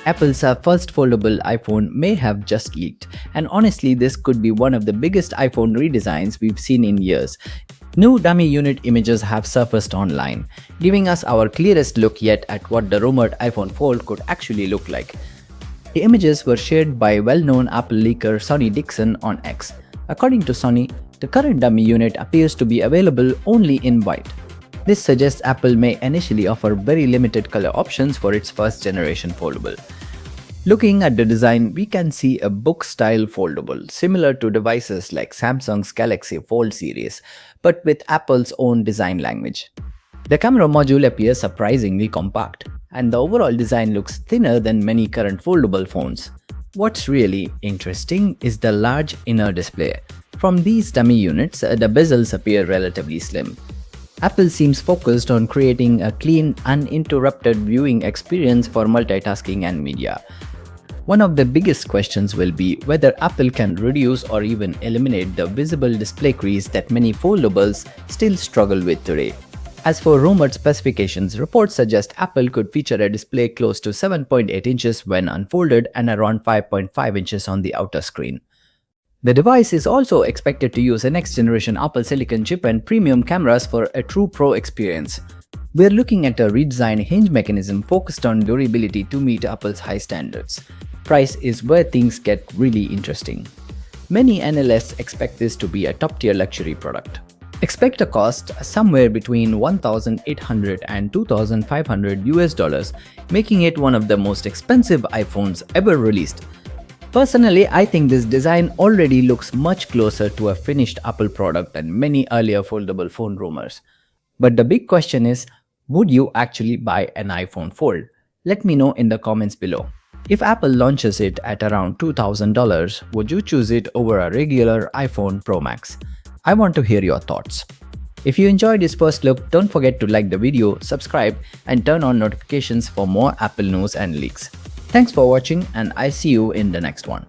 Apple's first foldable iPhone may have just leaked, and honestly, this could be one of the biggest iPhone redesigns we've seen in years. New dummy unit images have surfaced online, giving us our clearest look yet at what the rumored iPhone Fold could actually look like. The images were shared by well-known Apple leaker Sonny Dickson on X. According to Sonny, the current dummy unit appears to be available only in white. This suggests Apple may initially offer very limited color options for its first generation foldable. Looking at the design, we can see a book-style foldable, similar to devices like Samsung's Galaxy Fold series, but with Apple's own design language. The camera module appears surprisingly compact, and the overall design looks thinner than many current foldable phones. What's really interesting is the large inner display. From these dummy units, the bezels appear relatively slim. Apple seems focused on creating a clean, uninterrupted viewing experience for multitasking and media. One of the biggest questions will be whether Apple can reduce or even eliminate the visible display crease that many foldables still struggle with today. As for rumored specifications, reports suggest Apple could feature a display close to 7.8 inches when unfolded and around 5.5 inches on the outer screen. The device is also expected to use a next-generation Apple Silicon chip and premium cameras for a true pro experience. We're looking at a redesigned hinge mechanism focused on durability to meet Apple's high standards. Price is where things get really interesting. Many analysts expect this to be a top-tier luxury product. Expect a cost somewhere between $1,800 and $2,500 making it one of the most expensive iPhones ever released. Personally, I think this design already looks much closer to a finished Apple product than many earlier foldable phone rumors. But the big question is, would you actually buy an iPhone Fold? Let me know in the comments below. If Apple launches it at around $2,000, would you choose it over a regular iPhone Pro Max? I want to hear your thoughts. If you enjoyed this first look, don't forget to like the video, subscribe, and turn on notifications for more Apple news and leaks. Thanks for watching, and I'll see you in the next one.